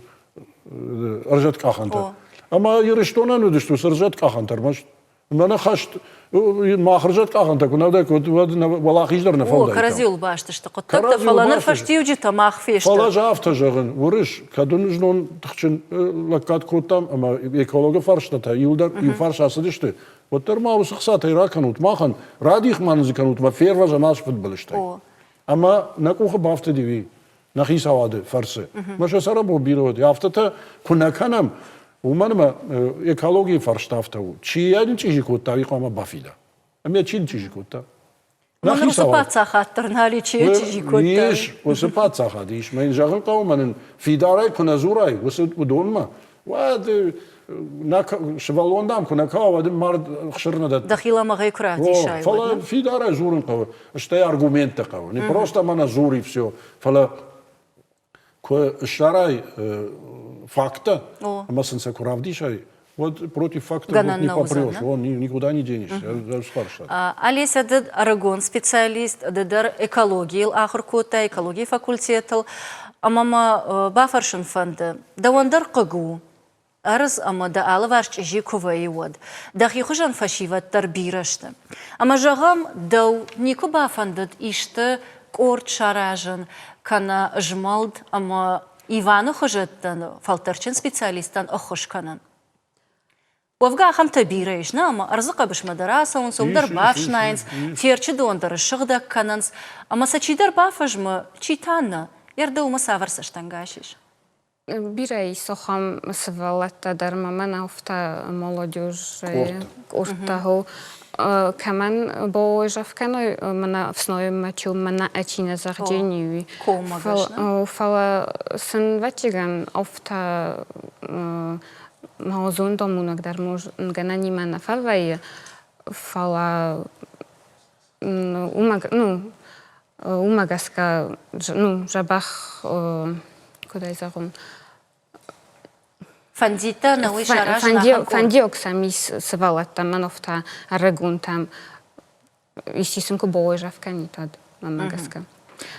B: ржат кахантар ама ирештонан удшту ржат кахантар маш мана хашт махржат кахантар кунада валахиждар на фалда
A: о каразил башты что коттакта фалана фаштиуджи тамах фешта
B: фалажа автожагын урыш кадунжнон тхчин лакат котам ама эколога фарштата юлдар и фаршасы дишты вот термаус хсата ираканут махан радих манзиканут ма ферважа наш футболиштай ама накуха бафта диви нахисаваде фарсе маша сарабо бирод яфтата кунаканам уманма экология фарштафтау чиядин чижикот тавиқама бафида ами чин чижикота
A: нахисаваца хаттернали чижикота
B: иш осапаца хадиш мен жагын қауманын фидарай куназурай осудонма вад شوالوندام كنا كاو مرد خشرنا ده
A: دخيله ما غيكراتي شاي
B: فلا في دار زورن قوي اشتي ارغومنت قوي не просто مانا زوري все فلا كو الشراي فاكتا اما سنسا كراودي شاي Вот против факта
A: Ганна
B: не
A: Наузен,
B: попрешь,
A: да?
B: он никуда не денешься. Я же старше.
A: Алеся дед Арагон специалист, дедер экологии, ахркота экологии факультетл, мама бафаршин фанды, да вандер кагу. Арыз ама да алы варч жиковый вод. Да хихужан фашиват тарбирашты. Ама жағам дау нику бафандыд ишты корт шаражын, кана жмалд, ама Ивану хожеттан, фалтарчин специалистан охошканан. Вовга хам табирайш, ама арзыка биш мадараса, он сумдар бафшнайнс, ферчи дондары шығдак кананс, ама сачидар бафажмы читанна, ярда ума саварсаштангашиш.
C: Бирай сохам свалата дармамана офта молодежь куртаху каман боожавканой мана всной мачу мана ачина зардению фала сын ватиган офта маозун домунак дар ганани мана фалвай фала умагаска жабах куда изагун
A: Фандита на уй шараж на
C: фандиок самис свалата манофта регунтам истисунку боожавкани тад мамагаска.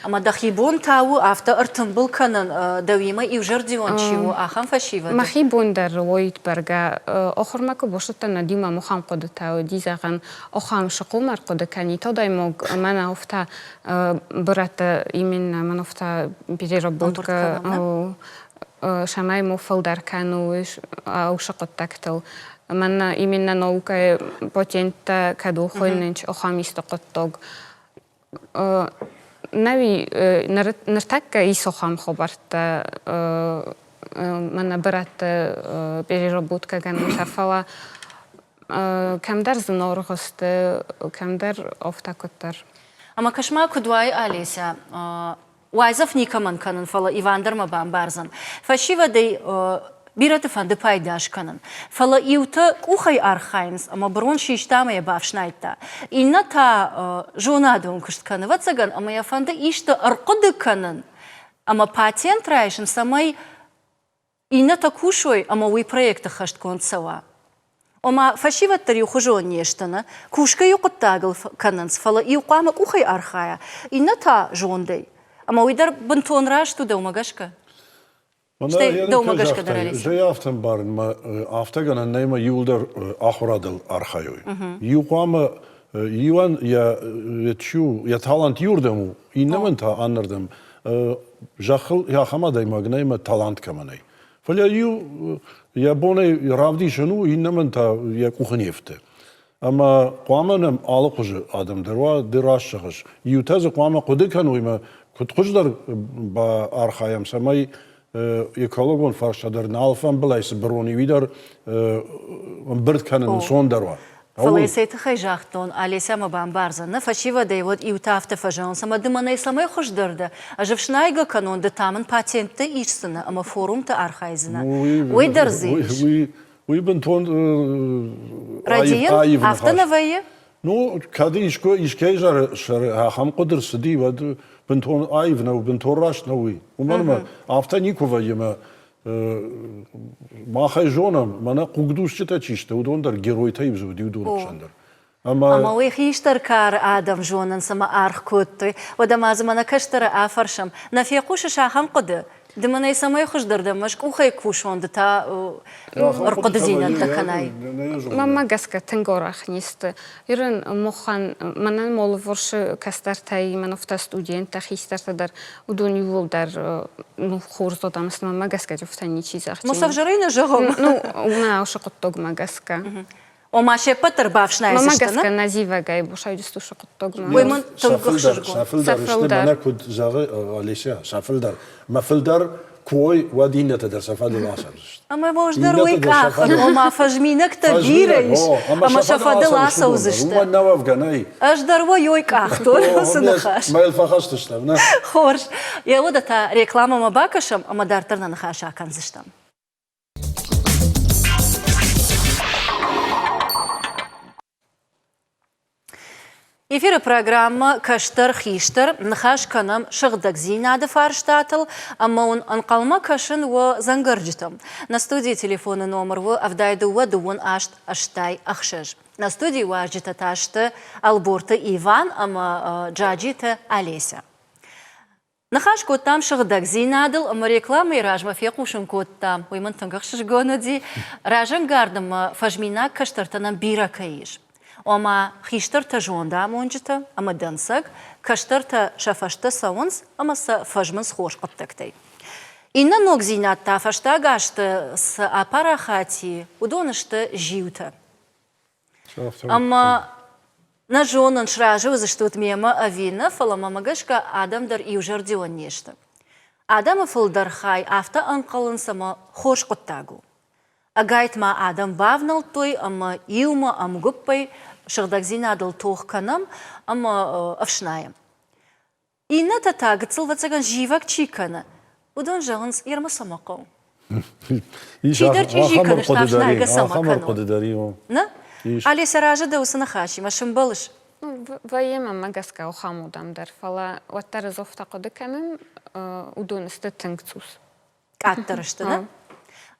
A: Ама дахибун тау афта артымбыл канан давима и ужардион чиу ахам фашива.
C: Махибун дар Войтберга охурмаку бошта надима мухам кода тау дизаган охам шакумар кода кани тодай мог мана офта брата именно манофта переработка шамай муфалдар кануш аушакоттактал мана именно наука патента каду хойнч охам истокоттог Нави нартакка исохам хобарта мана брата переработка гануша фала камдар зноргосты камдар офтакоттар.
A: Ама кашма кудвай Алеся Уайзов никаман канан фала Ивандар мабан барзан. Фашива дей бираты фанды пайдаш канан. Фала иута кухай архайнс, ама брон шиштама я бавшнайта. Инна та жонадун кышт канан. Ватсаган, ама я фанды ишта арқуды канан. Ама патент райшын самай инна та кушой, ама уи проекта хашт концава. Ама фашива тари хужон нештана, кушка юқыттагыл кананс, фала иуқама кухай архая. Инна та жондей. Ама уидар бантон рашту да умагашка.
B: Жаяфтан барын афтагана нейма юлдар ахурадыл архаюй. Юқама юан я талант юрдаму иннаман та аннардам жахыл я хамадай магнейма талант каманай. Фаля я бонай равди шану иннаман та я куханефте. Ама қуаманам алықыжы адамдарва дырашшығыш. Ютазы қуама қуды кануйма кутқыждар ба архаям самай экологон фаршадар налфан билайсы брони видар бірд канын сондарва.
A: Фалайсайты хай жақтон, Алеся мабан барзаны, фашива дей вот иутафты фажан, сама дыманай самай хождырды. А жившнайга канонды тамын патентті ишсыны, ама форумты архайзына. Ой дарзыш.
B: Уй бентон
A: Радиен, автоновые?
B: Ну, кады ишкей жары хам қыдыр сыди, вады бентон айвна, бентон рашнауи. Уманма, авто никова ема махай жонам, мана қугдушчыта чишта, удондар герой таибзу, диудуракшандар.
A: Ама уй хиштар кар адам жонан сама арх көтті, одамазы мана каштары афаршам, нафиякушы шахам қыды. Дыманай самай хождырды, маш ухай кушонды та ұрқыды зейнен таканай.
C: Мама гаска тенгорах несті. Ирын мохан, манан молы варшы кастартай, манофта студента хистартадар, удон юволдар хорз одамыс, мама гаска жофта ничизар.
A: Мосав жарайна жағым?
C: Ну, уна аушы құттог магаска.
A: Ома шепатыр бавшнай зіштіні?
C: Мама гаска назива гай, бушай жүстуші құттог ма.
A: Оймын тұлғық жүргін.
B: Шафылдар, ішті мана күд зағы, Алеся, шафылдар. Мафылдар кой вадинята дар сафады ласавыз.
A: Ама мождар ойк ахын, ома фажминак та бирайш, ама шафады ласавыз ішті.
B: Ума нававганай.
A: Аждар ойк ахтор, сынықаш.
B: Майл фахаштыштав, на?
A: Хорш. Я ода та рекламама бакашам, ама дартарна нахаша аканзыштам. Эфир программа «Каштар Хиштар» нахаш канам шагдак зинады фарштатл, амма он анкалма кашин во зангарджитам. На студии телефона номер во авдайду во дуон ашт аштай ахшэж. На студии важджита ташты Алборта Иван, амма джаджита Олеся. Нахаш коттам шагдак зинадыл, амма реклама и ражма фекушин коттам. Уйман тангахшиш гонади. Ражан гардам фажмина каштартанам бира каиш. Ома хиштарта жонда монжита, ама дансаг, каштарта шафашта саунс, ама са фажман схош оттактей. Инна ног зинатта фашта гашта с апарахати, удонышта живта. Ама на жонан шража узаштут мема авина, фалама магашка адам дар иужардион нешта. Адама фалдархай афта анкалын сама хош оттагу. Агайт ма адам бавнал той, ама иума амгуппай, шагдак зинадыл тох канам, ама авшнаем. Инна тата гыцыл вацаган живак чикана. Удон жағынс ерма самақау. Чидер чи жикана штафшнайга самақану. На? Алеся ража да усына хаши, машин балыш.
C: Ваема магаска ухамудам дар фала ваттары зофтақоды канын удон істі тыңцус.
A: Аттарышты, на?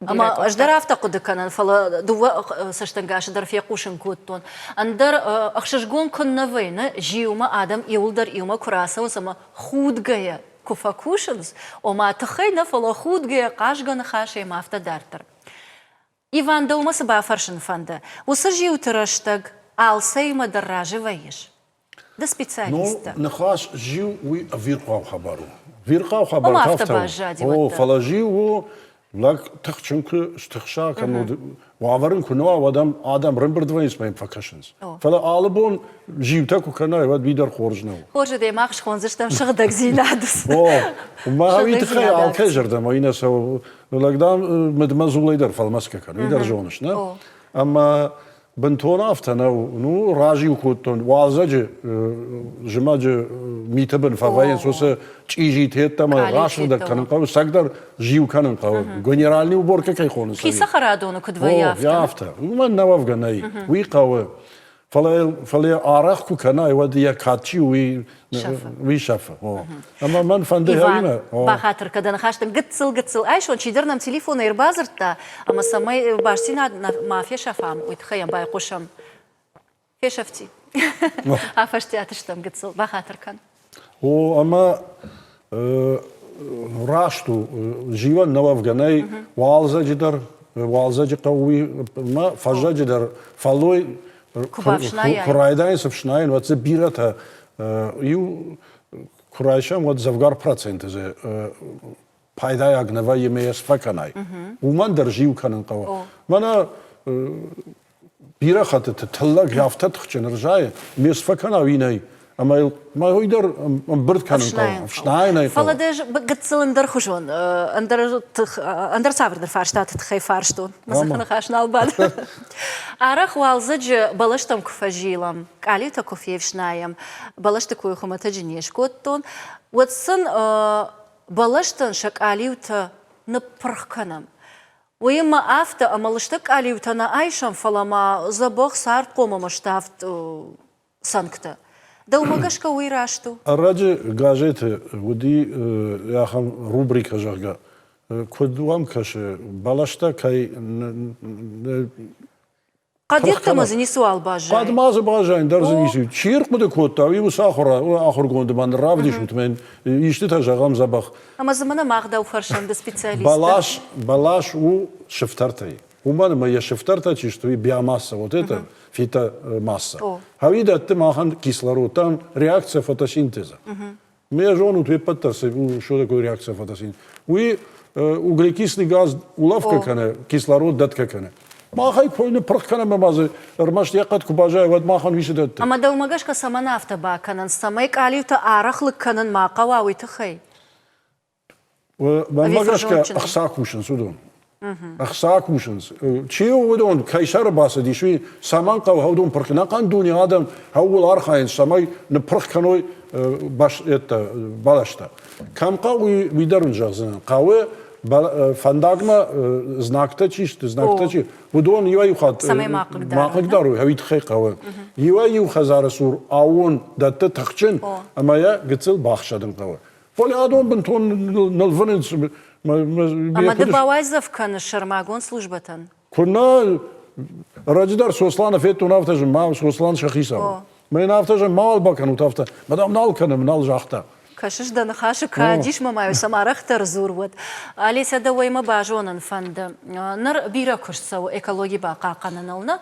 A: Ама аждар автақуды канан фала дуа саштангаш дар фекушин коттон. Андар ахшашгон коннавейна жиума адам иулдар иума кураса сама худгая куфакушинс, ома тахайна фала худгая кашгана хашей мафта дартар. Иван да ума саба фаршин фанда. Уса жиутараштаг алсайма дарражи ваиш. Да специалиста.
B: Ну, нахаш жиу уи вирқау хабару. Вирқау хабар
A: Ома
B: тафтау.
A: автобажади
B: О,
A: ватта.
B: фала жиу лак тахчунку штахша кану ваварин кунуа адам рембердвайс мем факашинс. Фала албон жиу таку канай вад бидар хоржнау.
A: Хоржа да махш хонзаштам шагдак зинадус.
B: О, ма хави
A: Шагдак
B: тхай
A: зинадус.
B: алкежерда маина сау лагдам медмазулайдар фалмаска кан бидар жонш, на? Ама بنتونا افتنا نو راجي وكوتون وازج جماج ميتبن فاين سوس تشيجي تيتا ما راش در كان قاو سقدر جيو كان قاو جنرالني وبورك كاي خونس
A: كي سخرادون كدوا يافتا
B: يافتا وما نواف غناي وي قاو فلا ارخ كنا ودي كاتشي وي شافا اما من فندها هنا
A: بخاطر كدا نخاشتن قتل اي شلون شيدر نم تليفون يربازرتا اما سماي باشتينا ما في شافام ويتخيم باي قشم في شفتي عفشتي اتشتم قتل بخاطر كان
B: اما راشتو جيوان نواف غناي والزا جدر والزا قوي ما فجا جدر فالوي كرايداين سبشناين واتس بيرتا يو كرايشام وات زفغار процент зе пайдай агнава емеес факанай уман дар жиу канан қава мана бира хатет таллаг яфтат хчен ржай мес факана винай ама ма ойдар bird канан қава шнайнай
A: фала деж гцилендер хужон андер саврдер фарштат тхай фарштон масахна хашнал бад арах валзаж балаштам куфажилам калита куфевшнаям балашта куйхумата жинешкоттон ватсын балаштан шакалиута напрхканам ويما أفتا أمالشتك عليه تنا عايشان فلما زباق صارت قوم مشتافت سانكتا دو ماقاش كوي راشتو
B: الراجل قاجت ودي يا خم روبريكا جاغا كودوام كاش بالاشتا كاي
A: قد يتمزني سؤال باجاي
B: قد ما زباجاين درزني شيرق بده كوتا وي مساخرة آخر قوند من رافدي شوت من يشتتا جاغام زباق
A: أما زمانا ماغدا وفرشان ده سبيциалиста
B: بالاش و شفترتي وما ما يشفترتا чистую биомасса вот это фитомасса. Хавида ты махан кислород там реакция фотосинтеза. Мы жону твой пытался что такое реакция фотосинтеза. Уи углекислый газ улавка кана кислород датка кана. Махай пойны прахкана мамазы рмаш яқат кубажай вот махан висидат.
A: Ама да умагашка самана автоба канан самай калиута арахлык канан мақавауи тахай.
B: Мамагашка ахсакушин судон. أخساكوشنز تشيو ودون كيسر باس دي شوي سامان قاو هودون بركنا قان دوني آدم هول أرخاين سماي نبرخ كانوي باش بالاشتا كم قاوي ويدرن جازنا قاوي فندقنا زناكتا چیشت زناكتا چی ودون یوای خات
A: سمای ماقدار.
B: ماقدارو هویت خیقه یوای خزار سور آون دت تخچن اما یا قتل باخشدن قوه فلی آدم بنتون نلفنش
A: أما دباوازف كان الشرماغون سلوجبتن
B: كنا راجدار سوسلان فيتو نافتج ما سوسلان شخيصة ما نافتج ما البكن وتافتا مدام نال كان من نال جاختا
A: كشش دن خاش كاديش ما مايو سمارختر زورود أليس دوي ما باجونن فند نر بيرا كرسو إيكولوجي باقا قاننالنا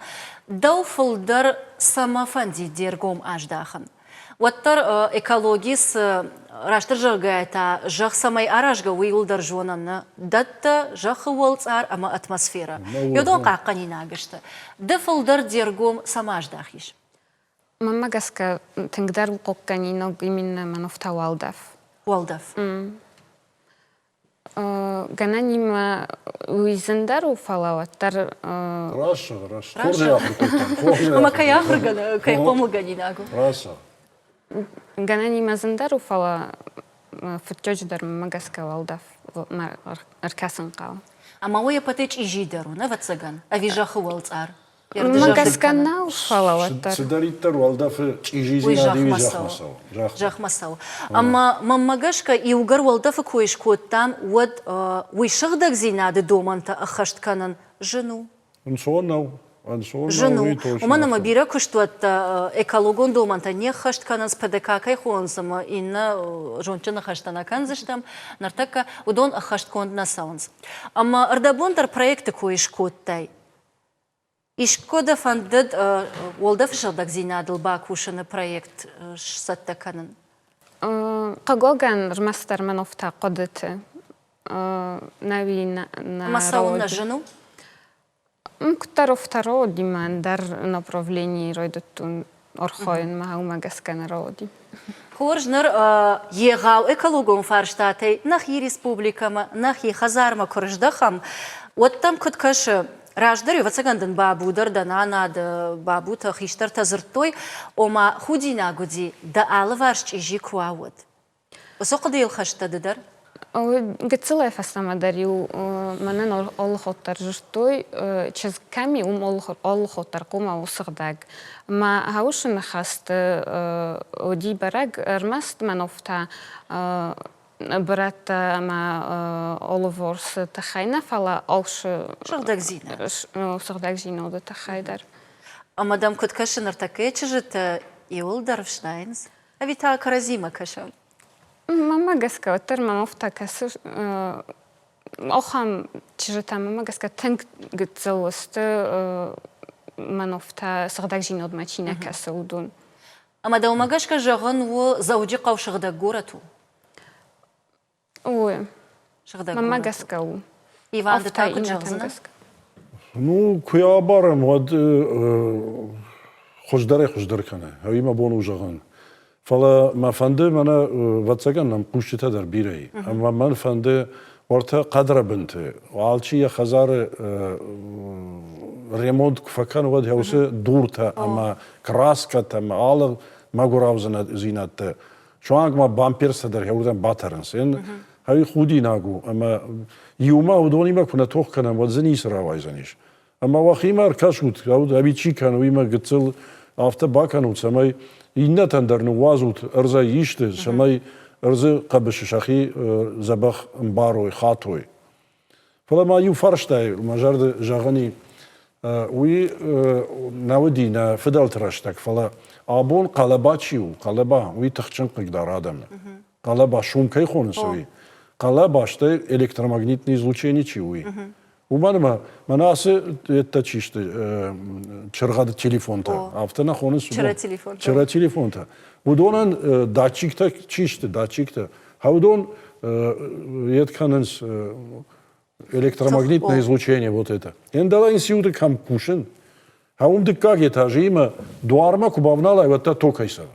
A: دو فلدر سما فندي ديرغوم أجداخن وتر إيكولوجيس راштыр жагайта жах самай аражга уйулдар жонанна датта жах уолцар ама атмосфера йодон қаққани нагышты дефолдар дергом самаждахиш
C: мама гаска тенгдар уқоққани ног именно манофта валдав гананима уизендар уфалаваттар
B: раша
A: ама каяхргана кайқомылгани нагу
B: раша
C: гананима зендар уфала футчождар мама гаска валдав аркасын қал
A: ама уя патеч ижидеру на вацаган ави жах уолцар
C: мама гаска на уфалаваттар
B: сидариттар валдаф чижизина диви
A: жах масау ама мама гашка и угар валдаф коиш коттам вот уишгдаг зинады доманта ахаштканан жену жену умана мабира куштуат экологон доманта не хаштканан с ПДК хонсама инна жончана хаштана канзыштам нартака удон ахашткон на саунс ама ардабондар проекты коиш коттай ишкода фандед волдав шагдаг зинадыл бакушаны проект шсаттаканын
C: қагоган рмастар манофта қодыты нави на
A: масауна жену
C: Второ димандар направлении ройдутун орхоин махаума гаскана роди.
A: Хоржнер егау экологон фарштатей нахи республикама нахи хазарма корждахам вот там куткаш раждары вацагандын бабудар данана бабу тахиштар тазыртой ома худина гуди да алварч ижи куавот. Осоқды илхаштадыдар?
C: Гцелай фасама дарил манен олхотар журтой чез ками олхотар кума усырдаг ма хаушын хасты оди бараг армаст манофта брата ма олворс тахайна фала олшы
A: Шырдаг
C: зина оды тахайдар
A: Мадам Куткашин артаке чежит иул дарвштайнс авита каразима кашам
C: Мама гаска отыр манофта касы охам чижета мама гаска тэнк гцелосты манофта сырдаг жин од мачина касы удун.
A: Ама да умагашка жаган во зауджи қаушығда горату.
C: Ой. Мама гаска у.
A: Иван да так жагзана.
B: Ну куя барам вот хождар кана. Авима бону жаган. فلا ما فنده منا واتساقن نم قوشته در بیری اما من فنده ورته قدر بنته وعالچی خزار ریموند فکن ود هوسه دورته اما کراسکت اما آل ما گراوزن زینت شو انگ ما بامپیرس در هودن باترنس این هایی خودی نگو اما یوما ودونی ما کنه توخ کنم ود زنی سرا وایزنیش اما وقتی ما رکشود هود ابی چی کنه ویما گتل آفته باکنود سمای اینتن در نوازوت ارزای یشته شمای ارزای قبش شخی زبخ مباروی خاطوی فلما یو فرشتای مجرد جاغنی وی نودی نه فدال تراشتک فلا آبون قلبا چیو قلبا وی تخچن قدر آدم قلبا شومکای خون سوی قلبا شته электромагнитное излучение чиуи Уманма манасы это чисто чергады телефонта автона хонус чера телефонта удонан датчикта чисто датчикта хаудон етканенс электромагнитное излучение вот это эндала инсиуты кампушен хаумды как это жима дуарма кубавнала вот это токайса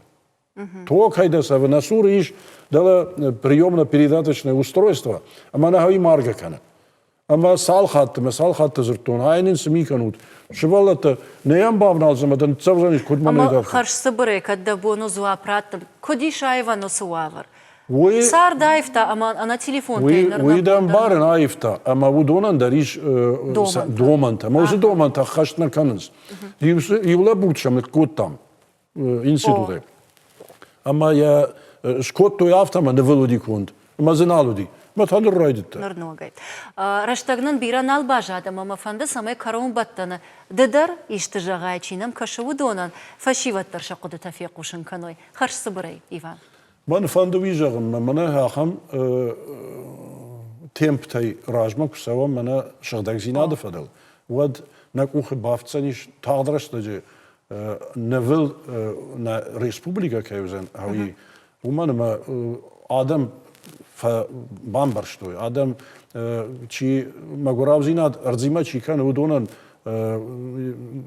B: токайдаса в насур иш дала приемно-передаточное устройство а манахави марга кана Ama sal hattı zırttığın aynen simi kanut. Şıvalatı neyan bağımnalzım adan tsavzaniş kudmamı
A: Ama
B: edafı.
A: karşısı bırek adda bunu zuapratım. Kodi şayva nosu var.
B: وي
A: صار دايفتا أما أنا تليفون
B: ويدم بارن عايفتا اما ودونن دريش دومنتا موز دومنتا خشتنا كنز يولا بوتشا مت كوتام انسيدوري اما يا شكوتو يافتا ما نفلودي كوند ما زنالودي ما تهل رايدت
A: نرنوغاي رشتغنن بيران الباجا ما فند سمي كارون بطن ددر يشتجاغاي چينم كشو دونن فشيوت ترشقود تفيقوشن كنوي خرش صبري ايفان
B: من فاندويجا من هاخم تيمب تاي راجما كسوا من شغدك زيناد فدل ود نكون خبافتسنيش تقدرش تجي نفل نا ريسبوبليكا كيوزن هاوي ومن ما آدم فبامبرشتوي آدم چی مگوراو زیناد ارزیما چی کن و دونن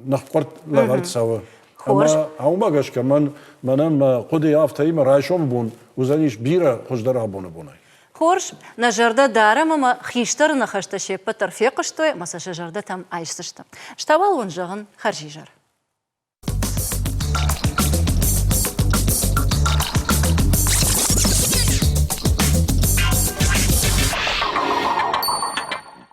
B: نخورد لغرد سوا اما هاوما گش که منم قدی آفتایی من رایشم بون و زنیش بیره خوشدر بونه بونه
A: خورش نجرده دارم اما خیشتر نخشته شی پتر فیقشتوی مسا شجرده تم عیشتشتم شتاوال ونجغن خرجی جر